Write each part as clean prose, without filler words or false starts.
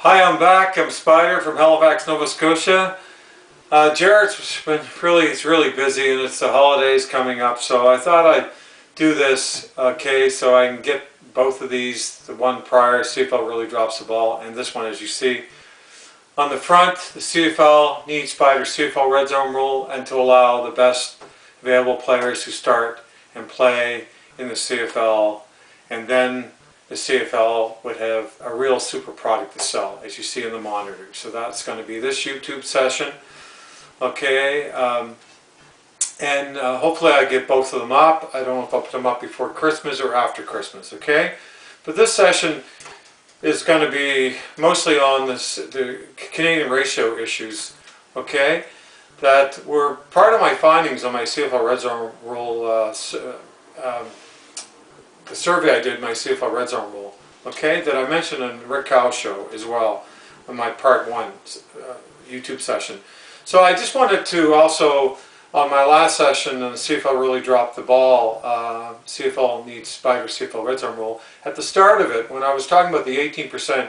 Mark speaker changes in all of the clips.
Speaker 1: Hi, I'm back. I'm Spyder from Halifax, Nova Scotia. Jarrett's been really busy, and it's the holidays coming up, so I thought I'd do this, okay, so I can get both of these. The one prior, CFL really drops the ball, and this one, as you see. On the front, the CFL needs Spyder's CFL red zone rule and to allow the best available players to start and play in the CFL, and then the CFL would have a real super product to sell, as you see in the monitor. So that's going to be this YouTube session. Okay, and hopefully I get both of them up. I don't know if I'll put them up before Christmas or after Christmas, okay? But this session is going to be mostly on the Canadian ratio issues, okay? That were part of my findings on my CFL Red Zone rule, the survey I did, my CFL Red Zone rule, okay, that I mentioned in Rick Cow's show as well, in my part 1 YouTube session. So I just wanted to also, on my last session, and the CFL really dropped the ball, CFL needs Spyder CFL Red Zone rule. At the start of it, when I was talking about the 18%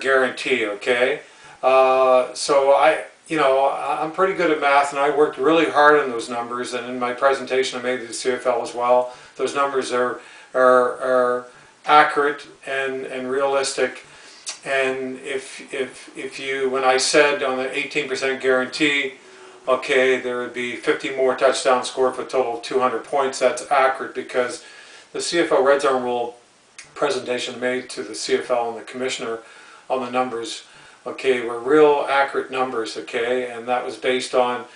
Speaker 1: guarantee, okay, so I'm pretty good at math, and I worked really hard on those numbers, and in my presentation I made to the CFL as well. Those numbers are accurate and realistic. And if you, when I said on the 18% guarantee, okay, there would be 50 more touchdowns scored for a total of 200 points, that's accurate because the CFL Red Zone rule presentation made to the CFL and the commissioner on the numbers, okay, were real accurate numbers, okay, and that was based on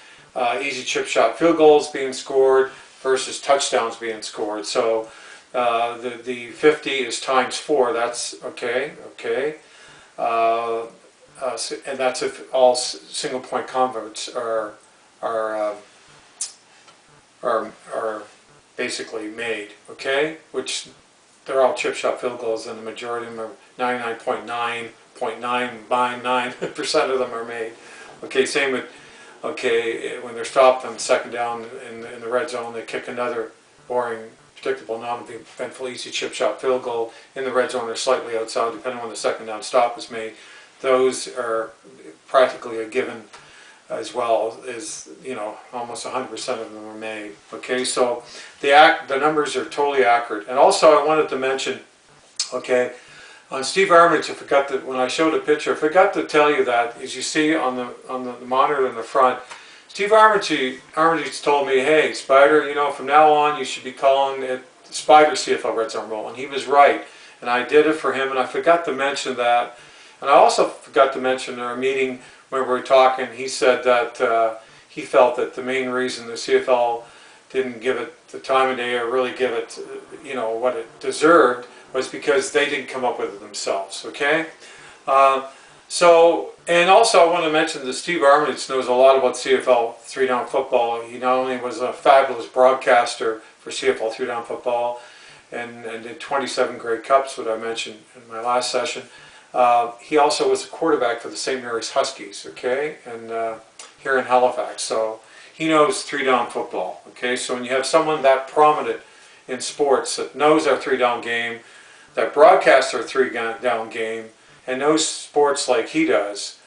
Speaker 1: easy chip shot field goals being scored versus touchdowns being scored. So the 50 is times 4. That's okay. And that's if all single point converts are basically made. Okay, which they're all chip shot field goals, and the majority of them are 99.999% of them are made. Okay, same with. Okay, when they're stopped on second down in the red zone, they kick another boring, predictable, non-eventful, easy chip shot field goal in the red zone. They're slightly outside, depending on when the second down stop is made. Those are practically a given, as well as almost 100% of them are made. Okay, so the numbers are totally accurate. And also, I wanted to mention, okay, on Steve Armitage, I forgot that when I showed a picture, I forgot to tell you that, as you see on the monitor in the front, Steve Armitage told me, hey, Spyder, from now on you should be calling it Spyder CFL Red Zone rule, and he was right. And I did it for him, and I forgot to mention that. And I also forgot to mention in our meeting when we were talking, he said that he felt that the main reason the CFL didn't give it the time of day or really give it, what it deserved, was because they didn't come up with it themselves, okay? And also I want to mention that Steve Armitage knows a lot about CFL 3-down football. He not only was a fabulous broadcaster for CFL 3-down football and did 27 Grey Cups, what I mentioned in my last session, he also was a quarterback for the St. Mary's Huskies, okay, and here in Halifax. So he knows 3-down football, okay? So when you have someone that prominent in sports that knows our 3-down game, that broadcasts our 3-down game, and knows sports like he does,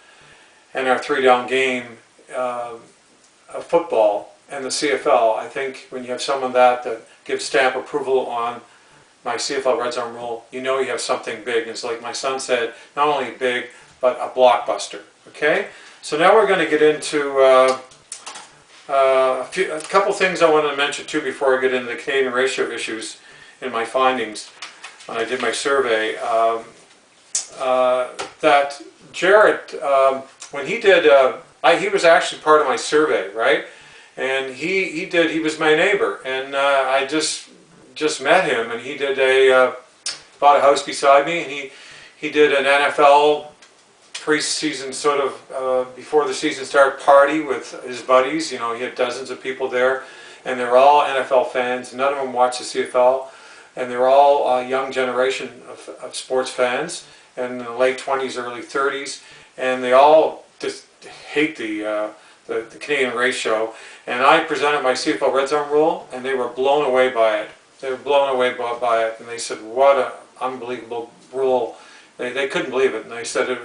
Speaker 1: and our 3-down game of football and the CFL, I think when you have someone that gives stamp approval on my CFL Red Zone rule, you have something big. It's like my son said, not only big, but a blockbuster. Okay? So now we're going to get into a couple things I want to mention too before I get into the Canadian ratio issues in my findings when I did my survey. That Jarrett, when he did, he was actually part of my survey, right? And he was my neighbor, and I just met him, and he did bought a house beside me, and he did an NFL preseason sort of before the season started party with his buddies. He had dozens of people there, and they're all NFL fans. None of them watch the CFL, and they're all a young generation of sports fans, and in the late 20s, early 30s, and they all just hate the Canadian ratio. And I presented my CFL Red Zone rule, and they were blown away by it. They were blown away by it, and they said, what an unbelievable rule They couldn't believe it, and they said it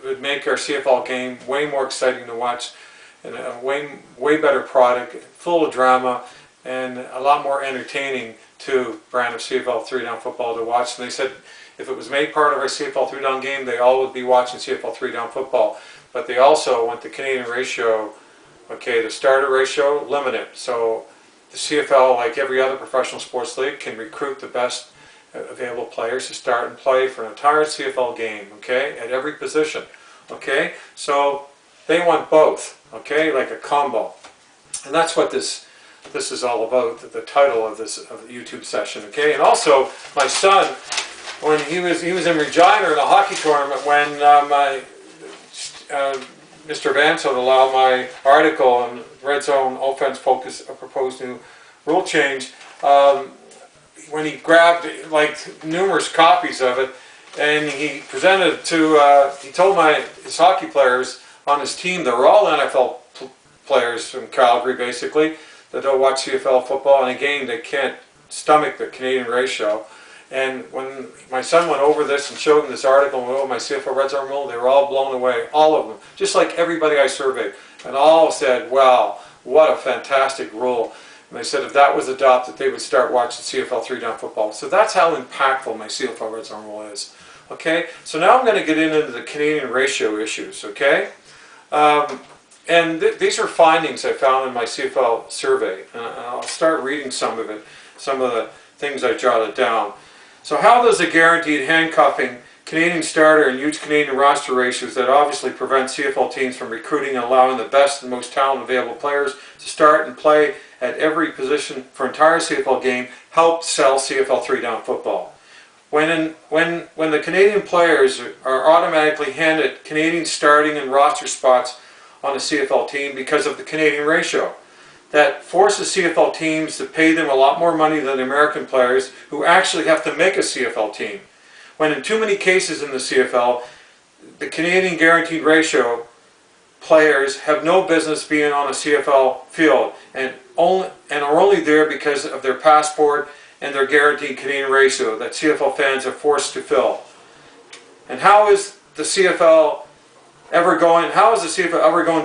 Speaker 1: would make our CFL game way more exciting to watch, and a way better product, full of drama, and a lot more entertaining to brand of CFL 3-down football to watch. And they said if it was made part of our CFL 3-down game, they all would be watching CFL 3-down football. But they also want the Canadian ratio, okay, the starter ratio, limited. So the CFL, like every other professional sports league, can recruit the best available players to start and play for an entire CFL game, okay, at every position, okay. So they want both, okay, like a combo, and that's what this is all about. The title of the YouTube session, okay. And also, my son, when he was in Regina in a hockey tournament, when Mr. Vance would allow my article on red zone offense focus, a proposed new rule change. When he grabbed like numerous copies of it, and he presented it to, he told his hockey players on his team, they were all NFL players from Calgary basically, that don't watch CFL football, and again, they can't stomach the Canadian ratio. And when my son went over this and showed them this article and my CFL Red Zone rule, they were all blown away, all of them, just like everybody I surveyed, and all said, wow, what a fantastic rule. And they said if that was adopted, they would start watching CFL 3-down football. So that's how impactful my CFL Red Zone rule is. Okay, so now I'm going to get into the Canadian ratio issues, okay? And these are findings I found in my CFL survey. And I'll start reading some of it, some of the things I jotted down. So how does the guaranteed handcuffing, Canadian starter and huge Canadian roster ratios that obviously prevent CFL teams from recruiting and allowing the best and most talented available players to start and play at every position for entire CFL game help sell CFL 3-down football? When the Canadian players are automatically handed Canadian starting and roster spots on a CFL team because of the Canadian ratio, that forces CFL teams to pay them a lot more money than the American players who actually have to make a CFL team. When in too many cases in the CFL, the Canadian guaranteed ratio players have no business being on a CFL field and are only there because of their passport and their guaranteed Canadian ratio that CFL fans are forced to fill. And how is the CFL ever going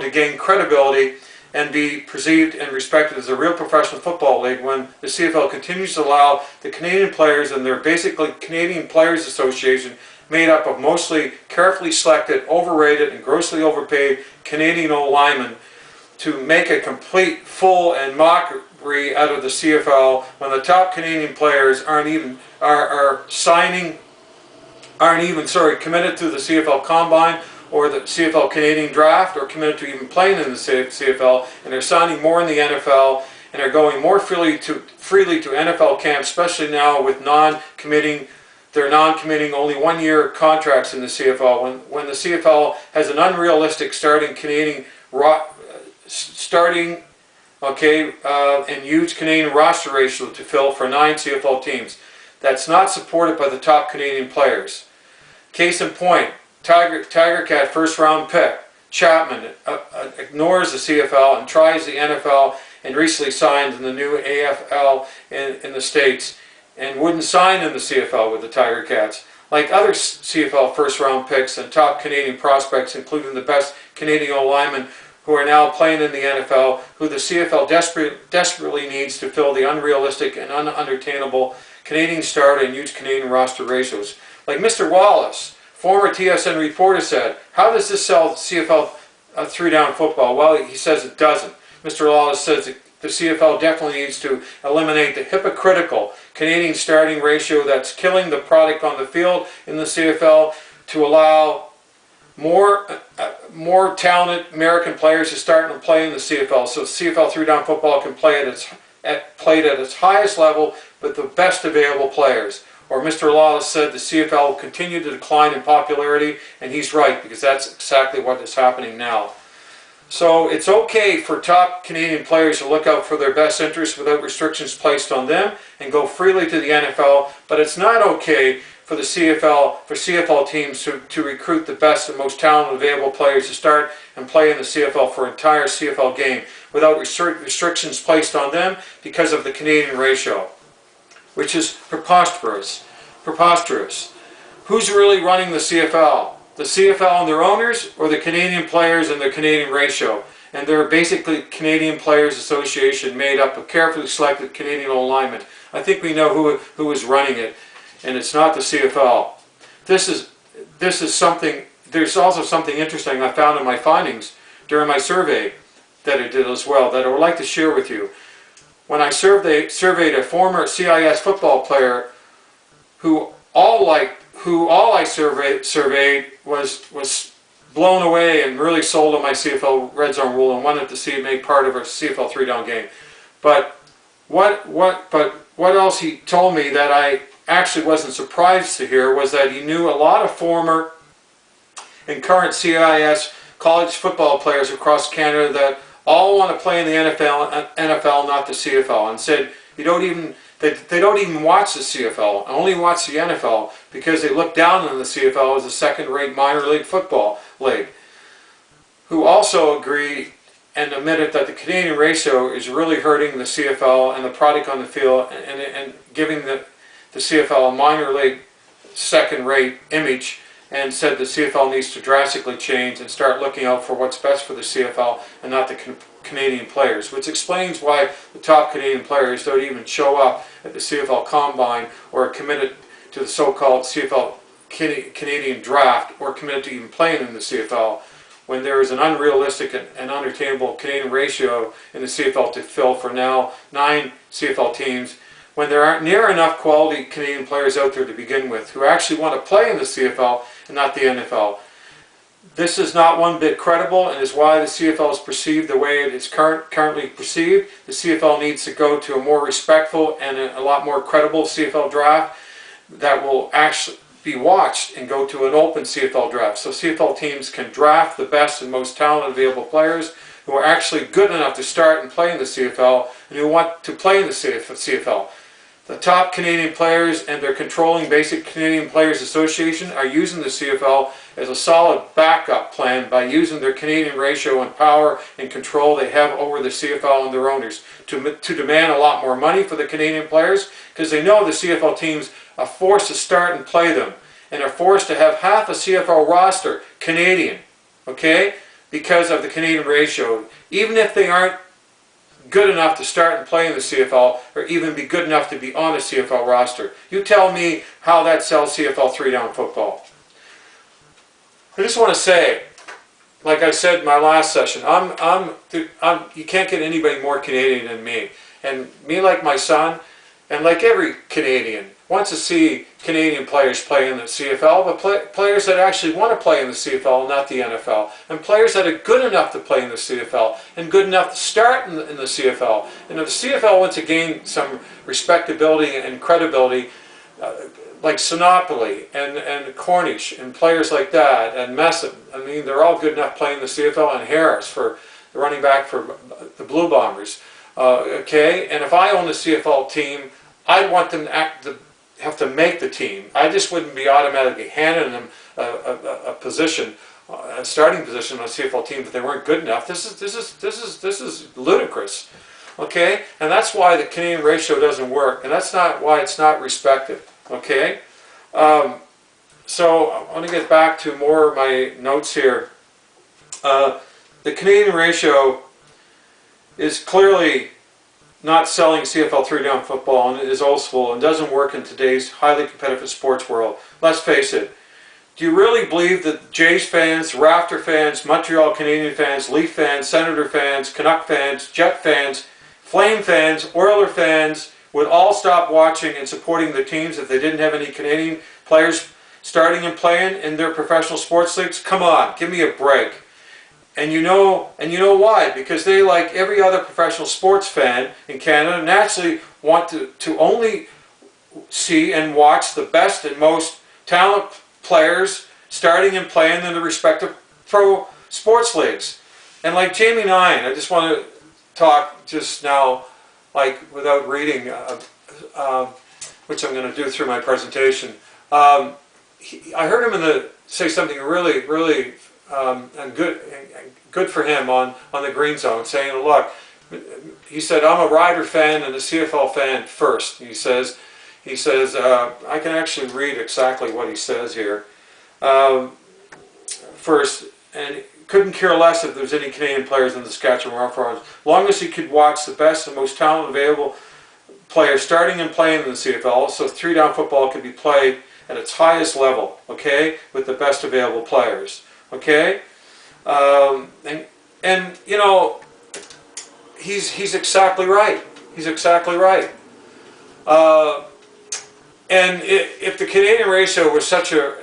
Speaker 1: to gain credibility and be perceived and respected as a real professional football league when the CFL continues to allow the Canadian players and their basically Canadian Players Association, made up of mostly carefully selected, overrated, and grossly overpaid Canadian O-linemen, to make a complete fool and mockery out of the CFL when the top Canadian players aren't even committed to the CFL Combine or the CFL Canadian Draft, or committed to even playing in the CFL, and they're signing more in the NFL, and are going more freely to NFL camps, especially now with non-committing only 1-year contracts in the CFL, when the CFL has an unrealistic starting and huge Canadian roster ratio to fill for 9 CFL teams. That's not supported by the top Canadian players. Case in point, Tiger Cat first round pick Chapman ignores the CFL and tries the NFL, and recently signed in the new AFL in the States, and wouldn't sign in the CFL with the Tiger Cats. Like other CFL first round picks and top Canadian prospects, including the best Canadian O-linemen who are now playing in the NFL, who the CFL desperately needs to fill the unrealistic and unattainable Canadian starter and huge Canadian roster ratios. Like Mr. Wallace, former TSN reporter, said, how does this sell CFL 3-down football? Well, he says it doesn't. Mr. Wallace says that the CFL definitely needs to eliminate the hypocritical Canadian starting ratio that's killing the product on the field in the CFL, to allow more talented American players to start and play in the CFL, so CFL 3-down football can play played at its highest level with the best available players. Or Mr. Lawless said the CFL will continue to decline in popularity, and he's right, because that's exactly what is happening now. So it's okay for top Canadian players to look out for their best interests without restrictions placed on them and go freely to the NFL, but it's not okay for the CFL teams to recruit the best and most talented available players to start and play in the CFL for an entire CFL game without restrictions placed on them because of the Canadian ratio, which is preposterous. who's really running the CFL? The CFL and their owners, or the Canadian players and their Canadian ratio? And they're basically Canadian Players Association made up of carefully selected Canadian alignment. I think we know who is running it, and it's not the CFL. This is something. There's also something interesting I found in my findings during my survey that I did as well that I would like to share with you. When I surveyed a former CIS football player who all I surveyed was blown away and really sold on my CFL red zone rule and wanted to see it made part of our CFL 3-down game. But what else he told me that I actually wasn't surprised to hear was that he knew a lot of former and current CIS college football players across Canada that all want to play in the NFL, not the CFL, and said they don't even watch the CFL, only watch the NFL because they look down on the CFL as a second-rate minor league football league. Who also agree and admitted that the Canadian ratio is really hurting the CFL and the product on the field and giving the CFL a minor league second-rate image, and said the CFL needs to drastically change and start looking out for what's best for the CFL and not the Canadian players, which explains why the top Canadian players don't even show up at the CFL Combine or are committed to the so-called CFL Canadian draft or committed to even playing in the CFL when there is an unrealistic and unattainable Canadian ratio in the CFL to fill for now 9 CFL teams, when there aren't near enough quality Canadian players out there to begin with who actually want to play in the CFL and not the NFL. This is not one bit credible and is why the CFL is perceived the way it is currently perceived. The CFL needs to go to a more respectful and a lot more credible CFL draft that will actually be watched and go to an open CFL draft. So CFL teams can draft the best and most talented available players who are actually good enough to start and play in the CFL and who want to play in the CFL. The top Canadian players and their controlling basic Canadian Players Association are using the CFL as a solid backup plan by using their Canadian ratio and power and control they have over the CFL and their owners to demand a lot more money for the Canadian players, because they know the CFL teams are forced to start and play them and are forced to have half a CFL roster Canadian, okay, because of the Canadian ratio, even if they aren't good enough to start and play in the CFL or even be good enough to be on a CFL roster. You tell me how that sells CFL 3-down football. I just want to say, like I said in my last session, you can't get anybody more Canadian than me. And me, like my son, and like every Canadian, wants to see Canadian players play in the CFL, but players that actually want to play in the CFL, not the NFL, and players that are good enough to play in the CFL and good enough to start in the CFL. And if the CFL wants to gain some respectability and credibility, like Sinopoli and Cornish and players like that, and Messam, I mean, they're all good enough playing the CFL, and Harris for the running back for the Blue Bombers. Okay, and if I own the CFL team, I'd want them to have to make the team. I just wouldn't be automatically handing them a position, a starting position on a CFL team if they weren't good enough. This is ludicrous. Okay, and that's why the Canadian ratio doesn't work, and that's not why it's not respected. Okay, so I want to get back to more of my notes here. The Canadian ratio is clearly not selling CFL 3-down football, and it is old school and doesn't work in today's highly competitive sports world. Let's face it. Do you really believe that Jays fans, Raptor fans, Montreal Canadian fans, Leaf fans, Senator fans, Canuck fans, Jet fans, Flame fans, Oiler fans would all stop watching and supporting their teams if they didn't have any Canadian players starting and playing in their professional sports leagues? Come on, give me a break. And you know why? Because they, like every other professional sports fan in Canada, naturally want to only see and watch the best and most talented players starting and playing in the respective pro sports leagues. And like Jamie Nine, I just want to talk just now, like without reading, which I'm going to do through my presentation. I heard him say something really and good for him on the Green Zone, saying, look, he said, I'm a Rider fan and a CFL fan first. He says, He says, I can actually read exactly what he says here. First, and couldn't care less if there's any Canadian players in the Saskatchewan Roughriders, as long as he could watch the best and most talented available players starting and playing in the CFL, so 3-down football could be played at its highest level, okay, with the best available players, okay? And you know, he's exactly right. He's exactly right. And if the Canadian ratio was such an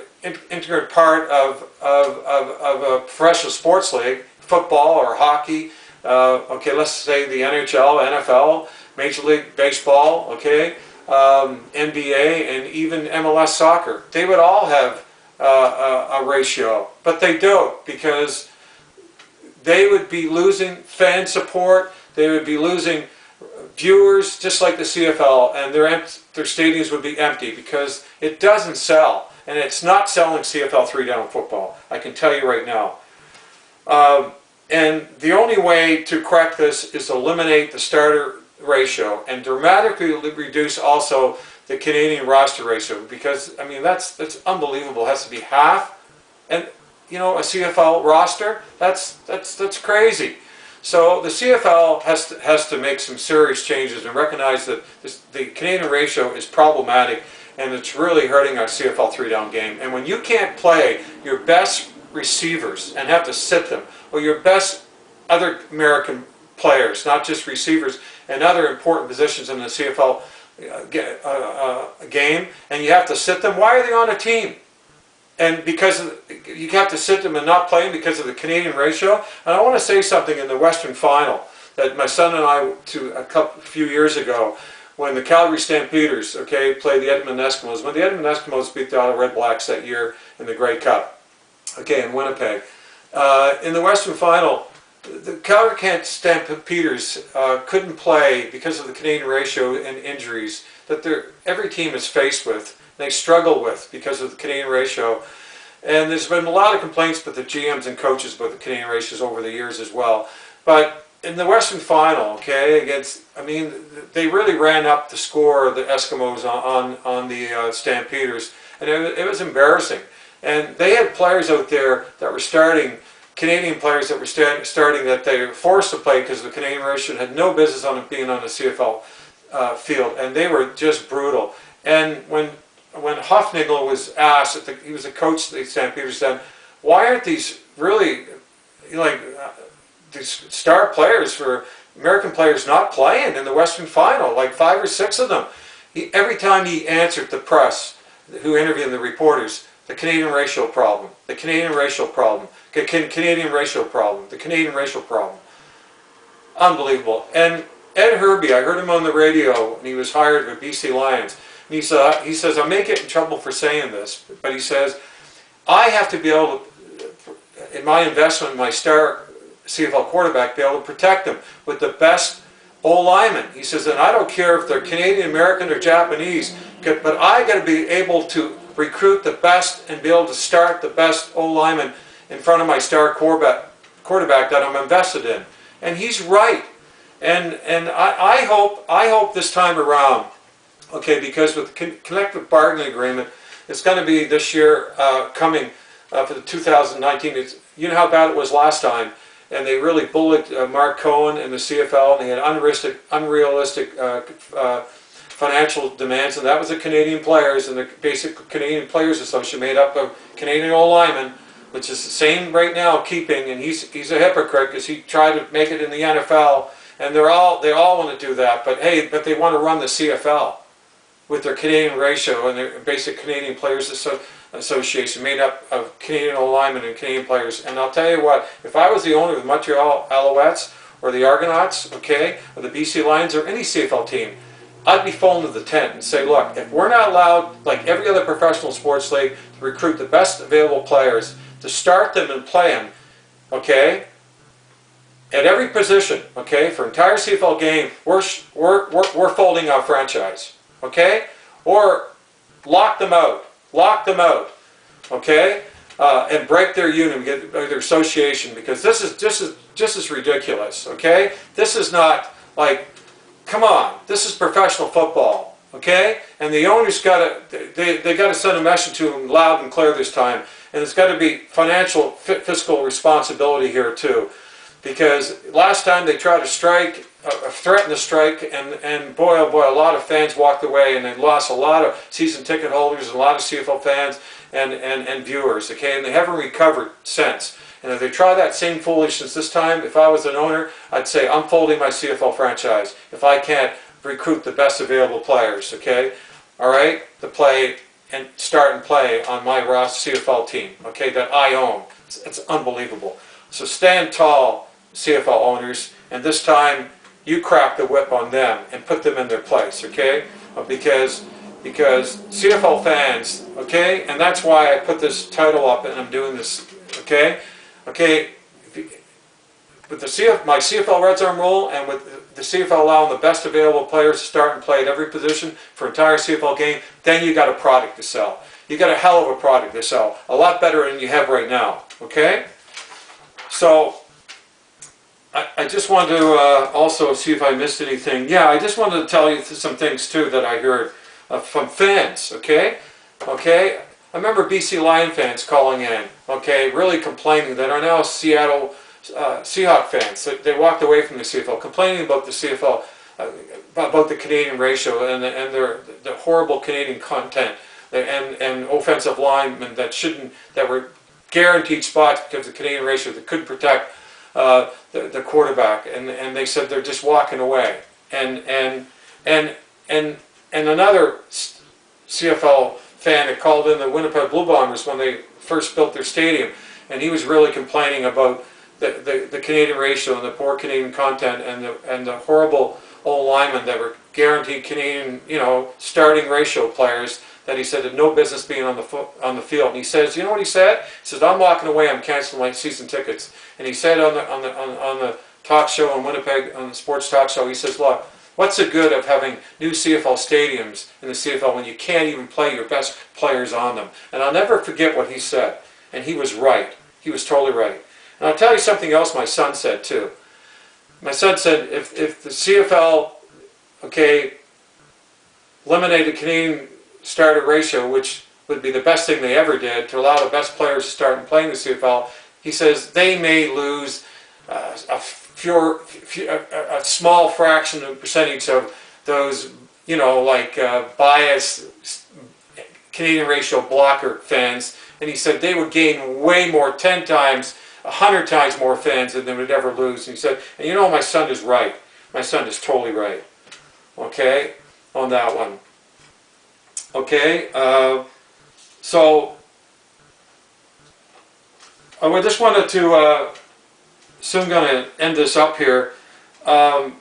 Speaker 1: integral part of a professional sports league, football or hockey, okay, let's say the NHL, NFL, Major League Baseball, okay, NBA, and even MLS soccer, they would all have a ratio, but they don't, because they would be losing fan support, they would be losing viewers, just like the CFL, and their stadiums would be empty because it doesn't sell, and it's not selling CFL 3-down football, I can tell you right now. And the only way to correct this is to eliminate the starter ratio and dramatically reduce also the Canadian roster ratio, because I mean that's unbelievable. It has to be half, and you know, a CFL roster, that's crazy. So the CFL has to make some serious changes and recognize that the Canadian ratio is problematic, and it's really hurting our CFL 3-down game. And when you can't play your best receivers and have to sit them, or your best other American players, not just receivers, and other important positions in the CFL game, and you have to sit them, why are they on a team? And because you have to sit them and not play them because of the Canadian ratio. And I want to say something in the Western Final that my son and I, a few years ago, when the Calgary Stampeders, okay, played the Edmonton Eskimos, when the Edmonton Eskimos beat the Ottawa Red Blacks that year in the Grey Cup, okay, in Winnipeg. In the Western Final, the Calgary Stampeders couldn't play because of the Canadian ratio and injuries that every team is faced with. They struggle with because of the Canadian ratio. And there's been a lot of complaints with the GMs and coaches about the Canadian ratios over the years as well. But in the Western Final, okay, they really ran up the score of the Eskimos on the Stampeders, and it was embarrassing. And they had players out there that were starting, Canadian players that were starting that they were forced to play because the Canadian ratio had no business on it being on the CFL field, and they were just brutal. And when Hufnagel was asked, he was a coach at the Stampeders then, why aren't these really, these star players for American players not playing in the Western Final, like 5 or 6 of them? Every time he answered the press, who interviewed the reporters, the Canadian racial problem, the Canadian racial problem, the Canadian racial problem, the Canadian racial problem. Unbelievable. And Ed Herbie, I heard him on the radio, and he was hired with BC Lions. And he says, I may get in trouble for saying this, but he says, I have to be able to, in my investment in my star CFL quarterback, be able to protect them with the best O-linemen. He says, and I don't care if they're Canadian, American, or Japanese, but I got to be able to recruit the best and be able to start the best O-lineman in front of my star quarterback that I'm invested in. And he's right. And I hope this time around, okay, because with the collective bargaining agreement, it's going to be this year coming for the 2019. You know how bad it was last time, and they really bullied Mark Cohen and the CFL, and they had unrealistic financial demands, and that was the Canadian players and the basic Canadian Players Association made up of Canadian O-linemen, which is the same right now keeping, and he's a hypocrite because he tried to make it in the NFL, and they all want to do that, but hey, they want to run the CFL with their Canadian ratio and their basic Canadian Players Association made up of Canadian O-linemen and Canadian players. And I'll tell you what, if I was the owner of the Montreal Alouettes or the Argonauts, okay, or the BC Lions or any CFL team, I'd be falling to the tent and say, look, if we're not allowed, like every other professional sports league, to recruit the best available players, to start them and play them, okay, at every position, okay, for entire CFL game, we're folding our franchise, okay, or lock them out, okay, and break their union, their association, because this is just as ridiculous, okay. This is not like, come on, this is professional football, okay? And the owners they got to send a message to them loud and clear this time. And it's got to be financial, fiscal responsibility here too. Because last time they tried to strike, threaten to strike, and boy, oh boy, a lot of fans walked away, and they lost a lot of season ticket holders, a lot of CFL fans, and viewers, okay? And they haven't recovered since. And if they try that same foolishness this time, if I was an owner, I'd say, I'm folding my CFL franchise if I can't recruit the best available players, okay? All right? To play and start and play on my CFL team, okay, that I own. It's unbelievable. So stand tall, CFL owners, and this time you crack the whip on them and put them in their place, okay? Because CFL fans, okay, and that's why I put this title up and I'm doing this, okay? Okay, with my CFL Red Zone rule and with the CFL allowing the best available players to start and play at every position for entire CFL game, then you got a product to sell. You got a hell of a product to sell, a lot better than you have right now, okay? So, I just wanted to also see if I missed anything. Yeah, I just wanted to tell you some things too that I heard from fans, okay? Okay, I remember BC Lion fans calling in, okay, really complaining that are now Seattle Seahawk fans. They walked away from the CFL, complaining about the CFL, about the Canadian ratio and the horrible Canadian content and offensive linemen that were guaranteed spots because of the Canadian ratio that couldn't protect the quarterback, and they said they're just walking away. And another CFL fan had called in the Winnipeg Blue Bombers when they first built their stadium, and he was really complaining about the Canadian ratio and the poor Canadian content and the horrible old linemen that were guaranteed Canadian, starting ratio players that he said had no business being on the field. And he says, you know what he said? He says, I'm walking away. I'm canceling my season tickets. And he said on the talk show in Winnipeg, on the sports talk show, he says, look, what's the good of having new CFL stadiums in the CFL when you can't even play your best players on them? And I'll never forget what he said. And he was right. He was totally right. And I'll tell you something else my son said too. My son said if the CFL, okay, eliminated Canadian starter ratio, which would be the best thing they ever did to allow the best players to start and play in the CFL, he says they may lose a small fraction of percentage of those, biased Canadian ratio blocker fans, and he said they would gain way more, 10 times, 100 times more fans than they would ever lose. And he said, and my son is right. My son is totally right. Okay, on that one. Okay, so I just wanted to, soon going to end this up here. The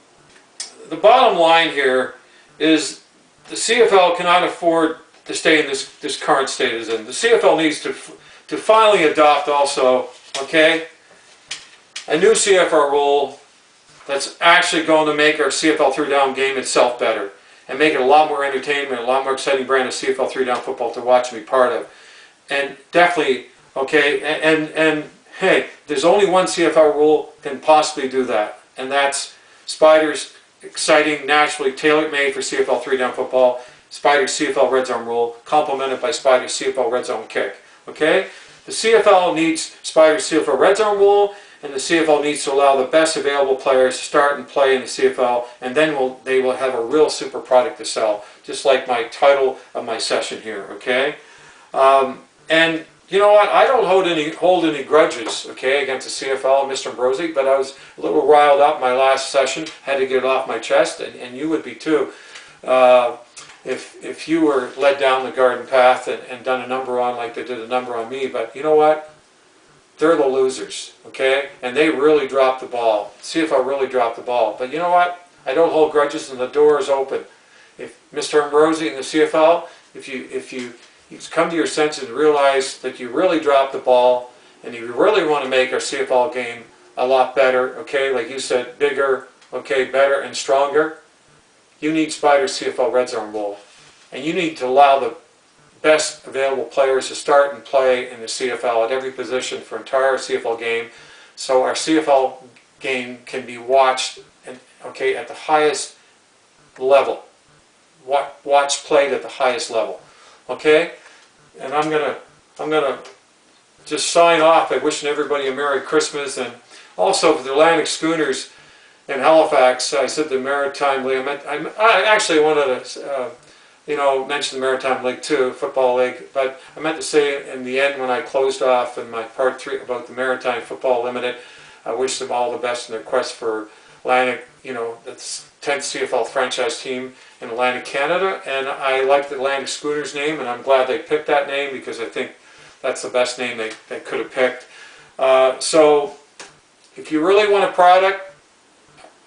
Speaker 1: bottom line here is the CFL cannot afford to stay in this current state it's in. The CFL needs to finally adopt also, okay, a new CFL rule that's actually going to make our CFL 3-down game itself better and make it a lot more entertainment, a lot more exciting brand of CFL 3-down football to watch and be part of. And definitely, okay, and hey, there's only one CFL rule can possibly do that, and that's Spyder's exciting, naturally tailor-made for CFL 3-down football, Spyder's CFL Red Zone rule, complemented by Spyder's CFL Red Zone kick. Okay? The CFL needs Spyder's CFL Red Zone rule, and the CFL needs to allow the best available players to start and play in the CFL, and then they will have a real super product to sell, just like my title of my session here. Okay? And you know what? I don't hold any grudges, okay, against the CFL and Mr. Ambrosi, but I was a little riled up my last session. Had to get it off my chest, and you would be too. If you were led down the garden path and done a number on like they did a number on me, but you know what? They're the losers, okay? And they really dropped the ball. CFL really dropped the ball. But you know what? I don't hold grudges, and the door is open. If Mr. Ambrosi and the CFL, if you come to your senses and realize that you really dropped the ball, and you really want to make our CFL game a lot better, okay? Like you said, bigger, okay, better and stronger. You need Spyder's CFL Red Zone rule, and you need to allow the best available players to start and play in the CFL at every position for entire CFL game, so our CFL game can be watched, and okay, at the highest level, watched played at the highest level. Okay, and I'm gonna just sign off by wishing everybody a Merry Christmas, and also for the Atlantic Schooners in Halifax. I said the Maritime League. I actually wanted to mention the Maritime League too, Football League, but I meant to say in the end when I closed off in my part 3 about the Maritime Football Limited, I wish them all the best in their quest for Atlantic, that's 10th CFL franchise team in Atlantic Canada, and I like the Atlantic Schooners name, and I'm glad they picked that name because I think that's the best name they could have picked. So if you really want a product,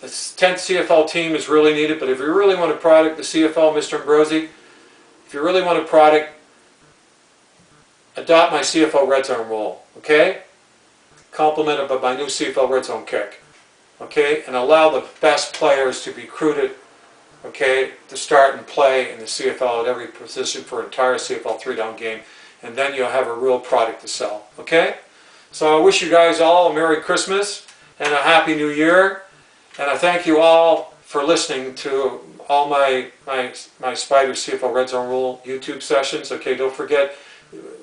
Speaker 1: the 10th CFL team is really needed, but if you really want a product, the CFL, Mr. Ambrosi, if you really want a product, adopt my CFL Red Zone rule, okay? Complemented by my new CFL Red Zone kick, okay? And allow the best players to be recruited, okay, to start and play in the CFL at every position for an entire CFL 3-down game, and then you'll have a real product to sell, okay? So I wish you guys all a Merry Christmas and a Happy New Year. And I thank you all for listening to all my Spyder CFL Red Zone Rule YouTube sessions. Okay, don't forget,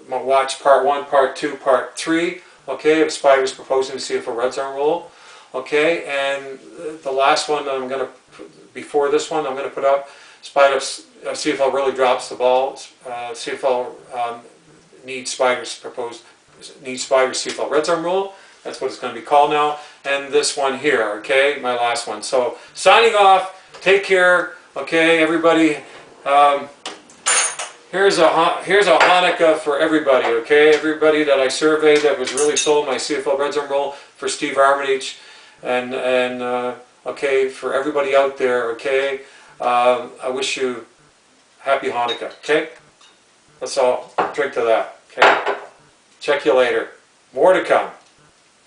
Speaker 1: watch part 1, part 2, part 3, okay, of Spyder's proposing the CFL Red Zone Rule. Okay, and the last one that I'm going to, before this one, I'm going to put up, CFL really drops the ball. CFL needs Spyder's CFL Red Zone Rule. That's what it's going to be called now. And this one here, okay, my last one. So signing off. Take care, okay, everybody. Here's a Hanukkah for everybody, okay? Everybody that I surveyed that was really sold my CFL Red Zone Rule for Steve Armitage, and okay, for everybody out there, okay. I wish you Happy Hanukkah, okay? Let's all drink to that, okay? Check you later. More to come.